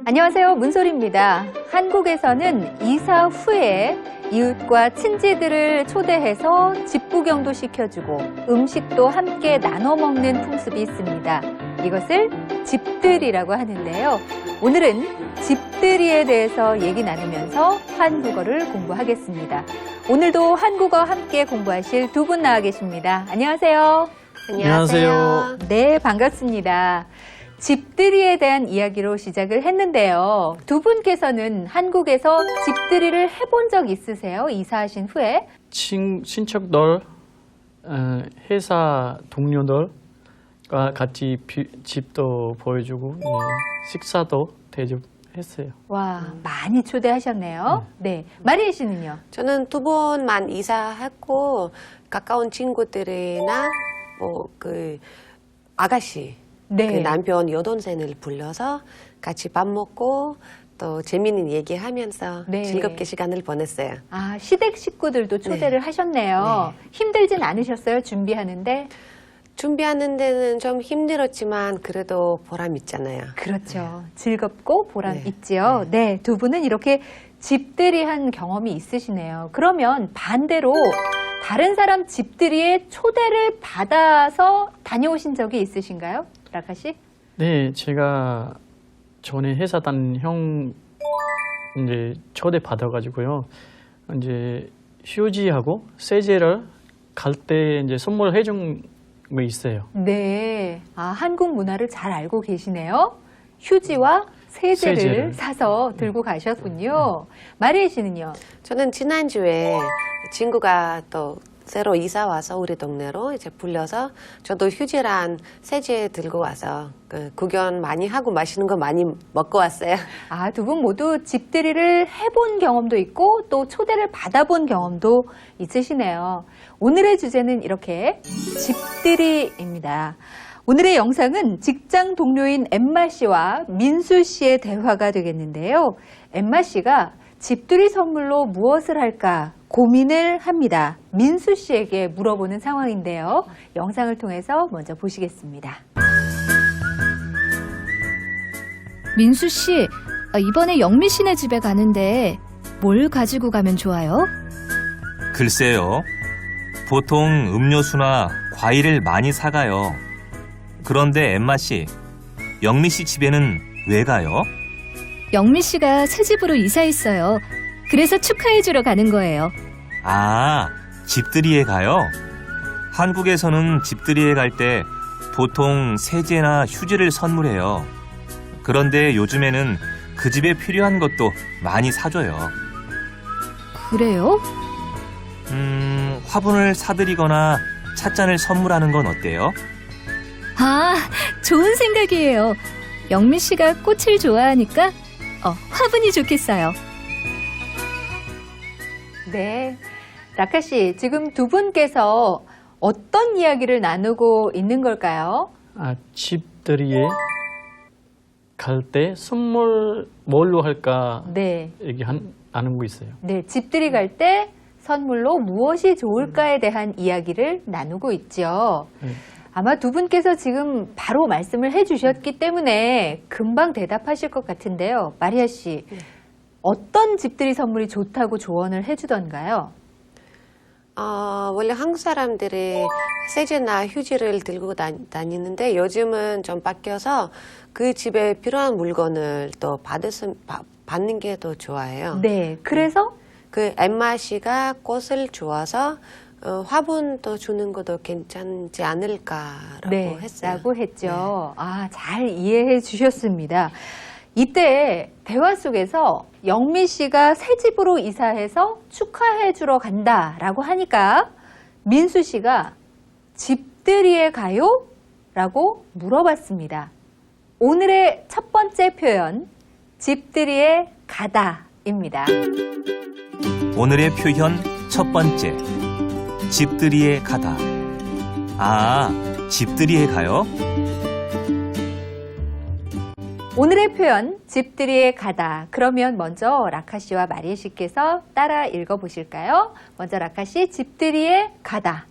안녕하세요. 문소리입니다. 한국에서는 이사 후에 이웃과 친지들을 초대해서 집 구경도 시켜주고 음식도 함께 나눠 먹는 풍습이 있습니다. 이것을 집들이라고 하는데요. 오늘은 집들이에 대해서 얘기 나누면서 한국어를 공부하겠습니다. 오늘도 한국어 함께 공부하실 두 분 나와 계십니다. 안녕하세요. 안녕하세요. 네, 반갑습니다. 집들이에 대한 이야기로 시작을 했는데요. 두 분께서는 한국에서 집들이를 해본 적 있으세요? 이사하신 후에? 친척들, 회사 동료들과 같이 집도 보여주고 식사도 대접했어요. 와, 많이 초대하셨네요. 네, 마리아 씨는요? 저는 2번만 이사했고 가까운 친구들이나 아가씨, 네. 그 남편 여동생을 불러서 같이 밥 먹고 또 재미있는 얘기하면서 네. 즐겁게 시간을 보냈어요. 아, 시댁 식구들도 초대를 하셨네요. 힘들진 않으셨어요? 준비하는데? 준비하는 데는 좀 힘들었지만 그래도 보람 있잖아요. 그렇죠. 즐겁고 보람 네. 있지요. 네, 두 분은 이렇게 집들이 한 경험이 있으시네요. 그러면 반대로 다른 사람 집들이에 초대를 받아서 다녀오신 적이 있으신가요? 라카 씨? 네, 제가 전에 회사 다닌 형 이제 초대 받아가지고요. 이제 휴지하고 세제를 갈 때 이제 선물해 준 거 있어요. 네. 아, 한국 문화를 잘 알고 계시네요. 휴지와 세제를 사서 들고 가셨군요. 마리아 씨는요? 저는 지난주에 친구가 또 새로 이사 와서 우리 동네로 이제 불려서 저도 휴지랑 세제 들고 와서 구경 많이 하고 맛있는 거 많이 먹고 왔어요. 아, 두 분 모두 집들이를 해본 경험도 있고 또 초대를 받아본 경험도 있으시네요. 오늘의 주제는 이렇게 집들이입니다. 오늘의 영상은 직장 동료인 엠마 씨와 민수 씨의 대화가 되겠는데요. 엠마 씨가 집들이 선물로 무엇을 할까 고민을 합니다. 민수 씨에게 물어보는 상황인데요. 영상을 통해서 먼저 보시겠습니다. 민수 씨, 이번에 영미 씨네 집에 가는데 뭘 가지고 가면 좋아요? 글쎄요. 보통 음료수나 과일을 많이 사가요. 그런데 엠마 씨, 영미 씨 집에는 왜 가요? 영미 씨가 새 집으로 이사했어요. 그래서 축하해주러 가는 거예요. 아, 집들이에 가요? 한국에서는 집들이에 갈 때 보통 세제나 휴지를 선물해요. 그런데 요즘에는 그 집에 필요한 것도 많이 사줘요. 그래요? 화분을 사드리거나 찻잔을 선물하는 건 어때요? 아, 좋은 생각이에요. 영미 씨가 꽃을 좋아하니까 화분이 좋겠어요. 네. 라카 씨, 지금 두 분께서 어떤 이야기를 나누고 있는 걸까요? 집들이에 갈 때 선물 뭘로 할까 네. 나누고 있어요. 네, 집들이 갈 때 선물로 무엇이 좋을까에 대한 이야기를 나누고 있죠. 아마 두 분께서 지금 바로 말씀을 해주셨기 때문에 금방 대답하실 것 같은데요. 마리아 씨, 어떤 집들이 선물이 좋다고 조언을 해주던가요? 원래 한국 사람들이 세제나 휴지를 들고 다니는데 요즘은 좀 바뀌어서 그 집에 필요한 물건을 또 받는 게 더 좋아요. 네, 그래서? 그 엠마 씨가 꽃을 주어서 화분도 주는 것도 괜찮지 않을까라고 했어요. 라고 했죠. 아, 잘 이해해 주셨습니다. 이때 대화 속에서 영미 씨가 새 집으로 이사해서 축하해 주러 간다라고 하니까 민수 씨가 집들이에 가요? 라고 물어봤습니다. 오늘의 첫 번째 표현, 집들이에 가다입니다. 오늘의 표현 첫 번째. 집들이에 가다. 아, 집들이에 가요? 오늘의 표현 집들이에 가다. 그러면 먼저 라카 씨와 마리아 씨께서 따라 읽어보실까요? 먼저 라카 씨, 집들이에 가다.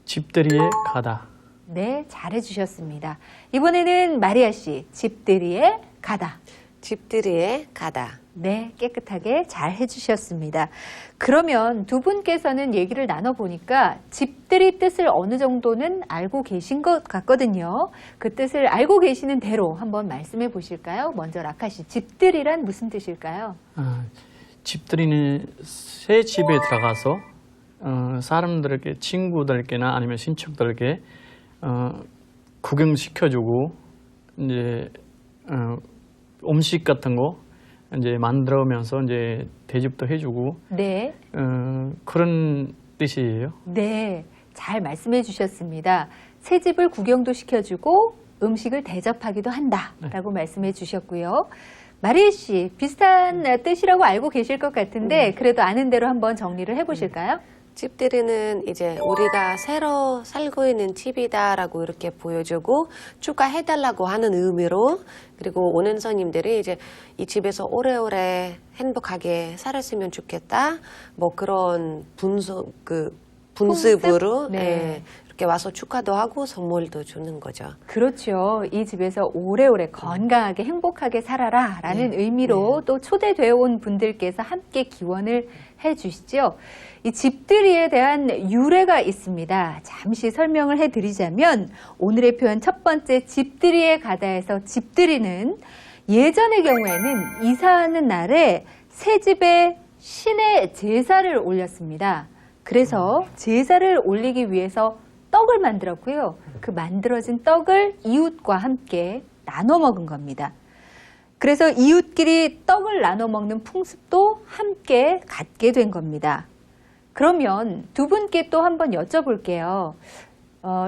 집들이에 가다. 네, 잘해주셨습니다. 이번에는 마리아 씨, 집들이에 가다. 집들이에 가다. 네, 깨끗하게 잘 해주셨습니다. 그러면 두 분께서는 얘기를 나눠보니까 집들이 뜻을 어느 정도는 알고 계신 것 같거든요. 그 뜻을 알고 계시는 대로 한번 말씀해 보실까요? 먼저 라카 씨, 집들이란 무슨 뜻일까요? 집들이는 새 집에 들어가서 사람들에게, 친구들에게나 아니면 친척들에게 구경시켜주고 이제 음식 같은 거 이제 만들어면서 이제 대접도 해주고 네. 그런 뜻이에요. 네, 잘 말씀해 주셨습니다. 새 집을 구경도 시켜주고 음식을 대접하기도 한다라고 말씀해 주셨고요. 마리에 씨, 비슷한 뜻이라고 알고 계실 것 같은데 그래도 아는 대로 한번 정리를 해보실까요? 집들이는 이제 우리가 새로 살고 있는 집이다라고 이렇게 보여주고 축하해달라고 하는 의미로, 그리고 오는 손님들이 이제 이 집에서 오래오래 행복하게 살았으면 좋겠다, 뭐 그런 분습으로 네. 예, 이렇게 와서 축하도 하고 선물도 주는 거죠. 그렇죠. 이 집에서 오래오래 건강하게 행복하게 살아라 라는 의미로 또 초대되어 온 분들께서 함께 기원을 해 주시죠. 이 집들이에 대한 유래가 있습니다. 잠시 설명을 해드리자면 오늘의 표현 첫 번째 집들이에 가다에서 집들이는 예전의 경우에는 이사하는 날에 새 집에 신의 제사를 올렸습니다. 그래서 제사를 올리기 위해서 떡을 만들었고요. 그 만들어진 떡을 이웃과 함께 나눠 먹은 겁니다. 그래서 이웃끼리 떡을 나눠 먹는 풍습도 함께 갖게 된 겁니다. 그러면 두 분께 또 한번 여쭤볼게요.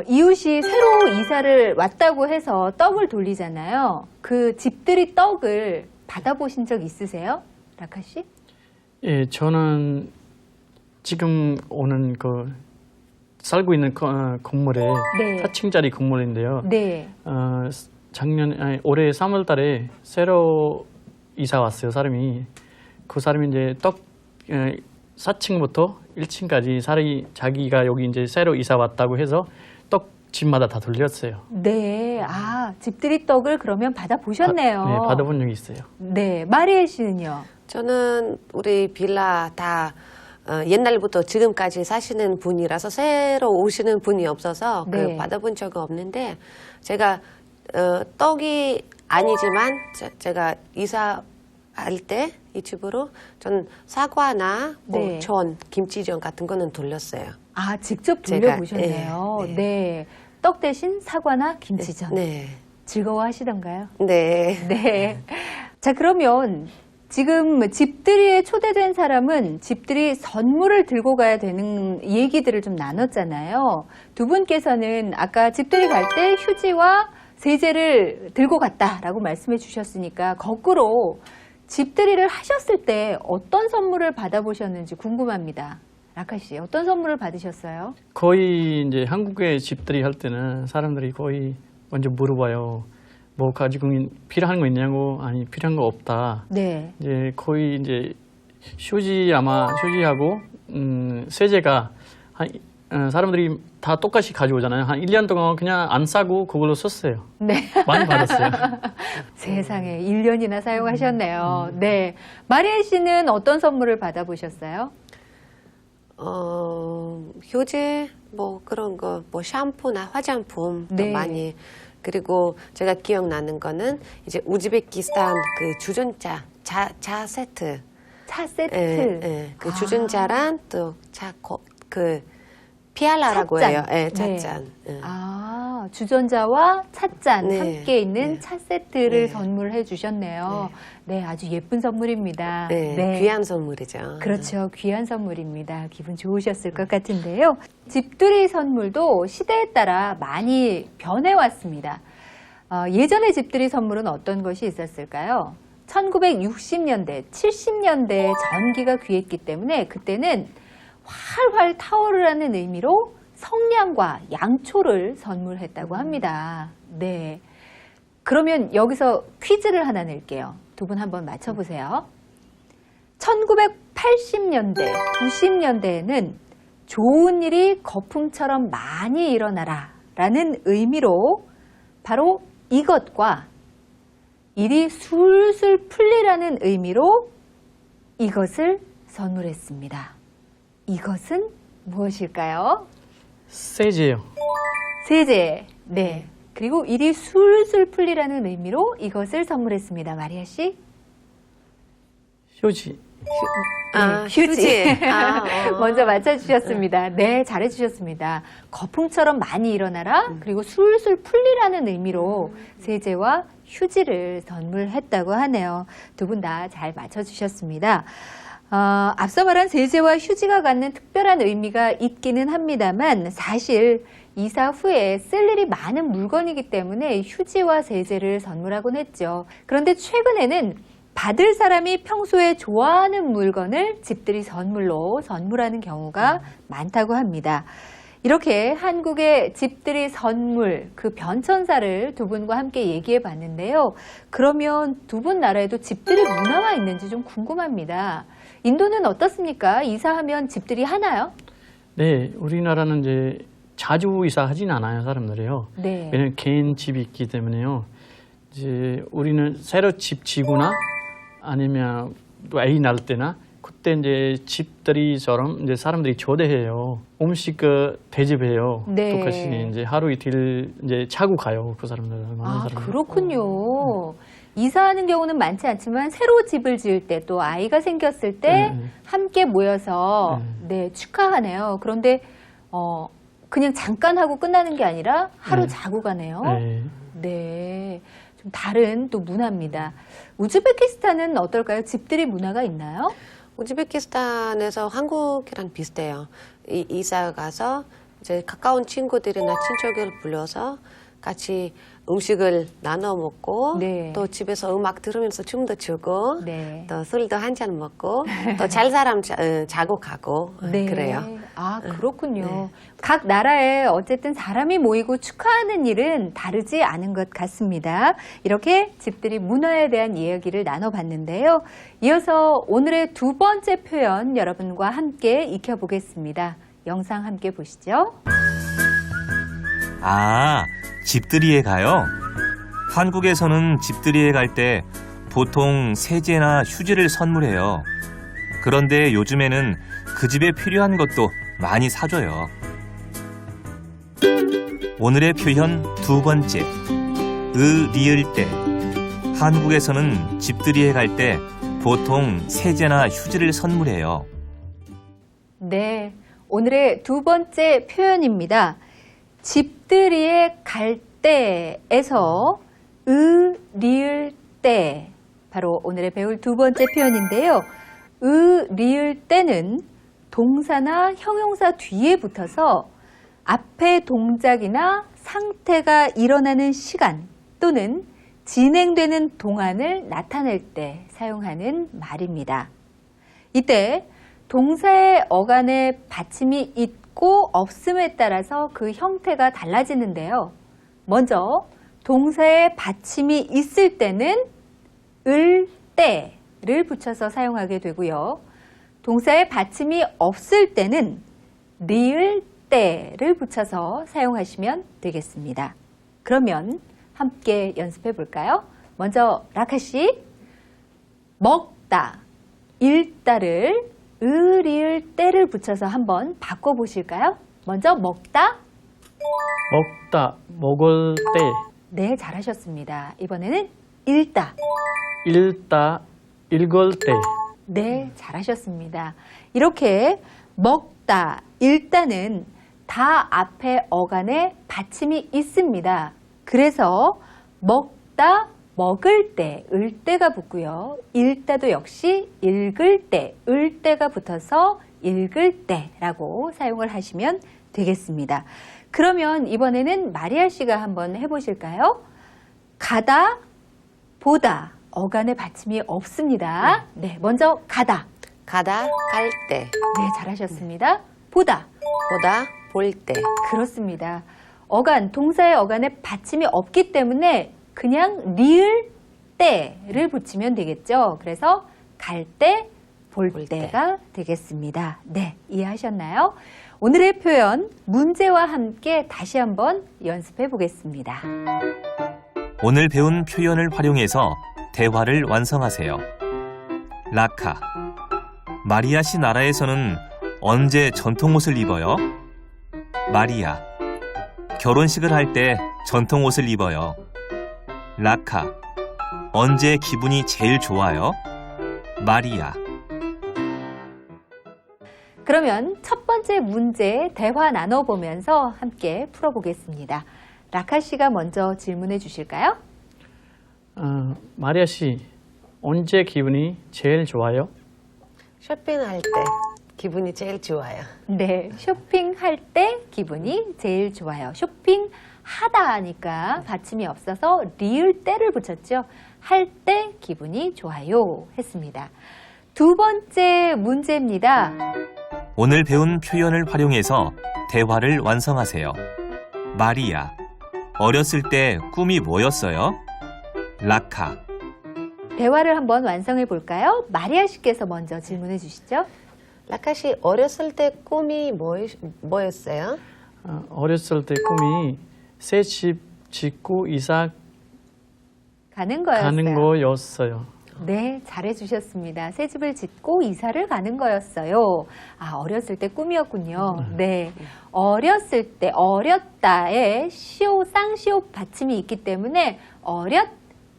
이웃이 새로 이사를 왔다고 해서 떡을 돌리잖아요. 그 집들이 떡을 받아보신 적 있으세요? 라카 씨? 예, 저는 지금 오는 살고 있는 건물에 네. 4층짜리 건물인데요. 네. 올해 3월 달에 새로 이사 왔어요, 사람이. 그 사람이 이제 4층부터 1층까지 자기가 여기 이제 새로 이사 왔다고 해서 떡 집마다 다 돌렸어요. 네. 집들이 떡을 그러면 받아보셨네요. 네, 받아본 적이 있어요. 네. 마리에 씨는요? 저는 우리 빌라 다 옛날부터 지금까지 사시는 분이라서 새로 오시는 분이 없어서 네. 받아본 적은 없는데, 제가 떡이 아니지만 제가 이사할 때 이 집으로 전 사과나 네. 전, 김치전 같은 거는 돌렸어요. 직접 제가, 돌려보셨네요. 네. 네. 떡 대신 사과나 김치전. 네. 즐거워하시던가요? 네. 네. 자, 그러면 지금 집들이에 초대된 사람은 집들이 선물을 들고 가야 되는 얘기들을 좀 나눴잖아요. 두 분께서는 아까 집들이 갈 때 휴지와 세제를 들고 갔다라고 말씀해 주셨으니까 거꾸로 집들이를 하셨을 때 어떤 선물을 받아보셨는지 궁금합니다. 라카 씨, 어떤 선물을 받으셨어요? 거의 이제 한국에 집들이 할 때는 사람들이 거의 먼저 물어봐요. 뭐 가지고 필요한 거 있냐고, 아니 필요한 거 없다. 네. 이제 거의 이제 휴지하고 세제가 사람들이 다 똑같이 가져오잖아요. 한 1년 동안 그냥 안 싸고 그걸로 썼어요. 네. 많이 받았어요. 세상에 1년이나 사용하셨네요. 네. 마리에 씨는 어떤 선물을 받아보셨어요? 휴지, 뭐 그런 거, 뭐 샴푸나 화장품 도 네. 많이. 그리고 제가 기억나는 거는 이제 우즈베키스탄 그 주전자 차 세트. 차 세트. 그 주전자랑 또 피알라라고 찻잔. 해요. 예, 네. 찻잔. 예. 주전자와 찻잔 네. 함께 있는 네. 차 세트를 네. 선물해 주셨네요. 네, 아주 예쁜 선물입니다. 네, 귀한 선물이죠. 그렇죠. 귀한 선물입니다. 기분 좋으셨을 것 같은데요. 집들이 선물도 시대에 따라 많이 변해왔습니다. 예전의 집들이 선물은 어떤 것이 있었을까요? 1960년대, 70년대에 전기가 귀했기 때문에 그때는 활활 타오르라는 의미로 성냥과 양초를 선물했다고 합니다. 네. 그러면 여기서 퀴즈를 하나 낼게요. 두 분 한번 맞춰보세요. 1980년대, 90년대에는 좋은 일이 거품처럼 많이 일어나라 라는 의미로 바로 이것과 일이 술술 풀리라는 의미로 이것을 선물했습니다. 이것은 무엇일까요? 세제요. 세제. 네. 그리고 일이 술술 풀리라는 의미로 이것을 선물했습니다. 마리아 씨. 휴지. 휴지. 아, 먼저 맞춰주셨습니다. 네, 잘해주셨습니다. 거품처럼 많이 일어나라, 그리고 술술 풀리라는 의미로 세제와 휴지를 선물했다고 하네요. 두 분 다 잘 맞춰주셨습니다. 앞서 말한 세제와 휴지가 갖는 특별한 의미가 있기는 합니다만 사실 이사 후에 쓸 일이 많은 물건이기 때문에 휴지와 세제를 선물하곤 했죠. 그런데 최근에는 받을 사람이 평소에 좋아하는 물건을 집들이 선물로 선물하는 경우가 많다고 합니다. 이렇게 한국의 집들이 선물, 그 변천사를 두 분과 함께 얘기해 봤는데요. 그러면 두 분 나라에도 집들이 문화가 있는지 좀 궁금합니다. 인도는 어떻습니까? 이사하면 집들이 하나요? 네, 우리나라는 이제 자주 이사하진 않아요, 사람들이요. 네. 왜냐면 개인 집이 있기 때문에요. 이제 우리는 새로 집 지거나 아니면 또 아이 낳을 때나 그때 이제 집들이처럼 이제 사람들이 초대해요. 음식 대접해요. 네. 똑같이 이제 하루 이틀 이제 자고 가요, 그 사람들. 많은 사람들. 그렇군요. 이사하는 경우는 많지 않지만 새로 집을 지을 때 또 아이가 생겼을 때 네. 함께 모여서 네, 축하하네요. 그런데 그냥 잠깐 하고 끝나는 게 아니라 하루 네. 자고 가네요. 네. 네. 좀 다른 또 문화입니다. 우즈베키스탄은 어떨까요? 집들이 문화가 있나요? 우즈베키스탄에서 한국이랑 비슷해요. 이사 가서 이제 가까운 친구들이나 친척을 불러서 같이 음식을 나눠 먹고 네. 또 집에서 음악 들으면서 춤도 추고 네. 또 술도 한 잔 먹고 또 잘 사람 자고 가고 네. 그래요. 그렇군요. 각 나라에 어쨌든 사람이 모이고 축하하는 일은 다르지 않은 것 같습니다. 이렇게 집들이 문화에 대한 이야기를 나눠봤는데요. 이어서 오늘의 두 번째 표현 여러분과 함께 익혀보겠습니다. 영상 함께 보시죠. 아, 집들이에 가요? 한국에서는 집들이에 갈 때 보통 세제나 휴지를 선물해요. 그런데 요즘에는 그 집에 필요한 것도 많이 사줘요. 오늘의 표현 두 번째, 리을 때. 한국에서는 집들이에 갈 때 보통 세제나 휴지를 선물해요. 네, 오늘의 두 번째 표현입니다. 집들이에 갈 때에서 리을 때, 바로 오늘의 배울 두 번째 표현인데요. 리을 때는 동사나 형용사 뒤에 붙어서 앞에 동작이나 상태가 일어나는 시간 또는 진행되는 동안을 나타낼 때 사용하는 말입니다. 이때 동사의 어간에 받침이 있고 없음에 따라서 그 형태가 달라지는데요. 먼저 동사의 받침이 있을 때는 을 때를 붙여서 사용하게 되고요. 동사의 받침이 없을 때는 리을 때를 붙여서 사용하시면 되겠습니다. 그러면 함께 연습해 볼까요? 먼저 라카 씨, 먹다, 읽다를 리을 때를 붙여서 한번 바꿔 보실까요? 먼저 먹다. 먹다, 먹을 때, 네, 잘하셨습니다. 이번에는 읽다. 읽다, 읽을 때. 네, 잘하셨습니다. 이렇게 먹다, 읽다는 다 앞에 어간에 받침이 있습니다. 그래서 먹다, 먹을 때, 을 때가 붙고요. 읽다도 역시 읽을 때, 을 때가 붙어서 읽을 때라고 사용을 하시면 되겠습니다. 그러면 이번에는 마리아 씨가 한번 해보실까요? 가다, 보다, 어간에 받침이 없습니다. 네, 먼저 가다. 가다, 갈 때. 네, 잘하셨습니다. 보다. 보다, 볼 때. 그렇습니다. 어간, 동사의 어간에 받침이 없기 때문에 그냥 리을 때를 붙이면 되겠죠. 그래서 갈 때, 볼 때가 되겠습니다. 네, 이해하셨나요? 오늘의 표현 문제와 함께 다시 한번 연습해 보겠습니다. 오늘 배운 표현을 활용해서 대화를 완성하세요. 라카. 마리아 씨 나라에서는 언제 전통 옷을 입어요? 마리아. 결혼식을 할 때 전통 옷을 입어요. 라카. 언제 기분이 제일 좋아요? 마리아. 그러면 첫 번째 문제 대화 나눠보면서 함께 풀어보겠습니다. 라카 씨가 먼저 질문해 주실까요? 마리아 씨, 언제 기분이 제일 좋아요? 쇼핑할 때 기분이 제일 좋아요. 네, 쇼핑할 때 기분이 제일 좋아요. 쇼핑하다 하니까 받침이 없어서 리을 때를 붙였죠. 할 때 기분이 좋아요 했습니다. 두 번째 문제입니다. 오늘 배운 표현을 활용해서 대화를 완성하세요. 마리아. 어렸을 때 꿈이 뭐였어요? 라카. 대화를 한번 완성해 볼까요? 마리아 씨께서 먼저 질문해 주시죠. 라카 씨 어렸을 때 꿈이 뭐였어요? 어렸을 때 꿈이 새 집 짓고 이사 가는 거였어요. 가는 거였어요. 네, 잘해 주셨습니다. 새 집을 짓고 이사를 가는 거였어요. 아, 어렸을 때 꿈이었군요. 네. 어렸을 때, 어렸다에 시오, 쌍시오 받침이 있기 때문에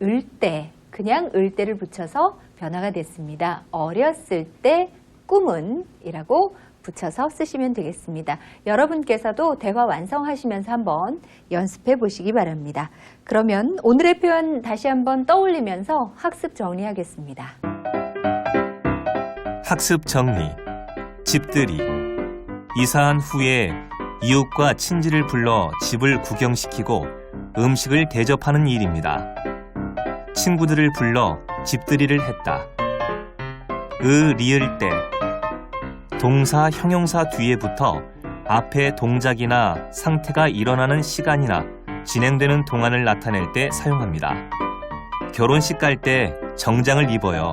을 때, 그냥 을 때를 붙여서 변화가 됐습니다. 어렸을 때 꿈은 이라고 붙여서 쓰시면 되겠습니다. 여러분께서도 대화 완성하시면서 한번 연습해 보시기 바랍니다. 그러면 오늘의 표현 다시 한번 떠올리면서 학습 정리하겠습니다. 학습 정리. 집들이. 이사한 후에 이웃과 친지를 불러 집을 구경시키고 음식을 대접하는 일입니다. 친구들을 불러 집들이를 했다. 리을 때. 동사, 형용사 뒤에 붙어 앞에 동작이나 상태가 일어나는 시간이나 진행되는 동안을 나타낼 때 사용합니다. 결혼식 갈 때 정장을 입어요.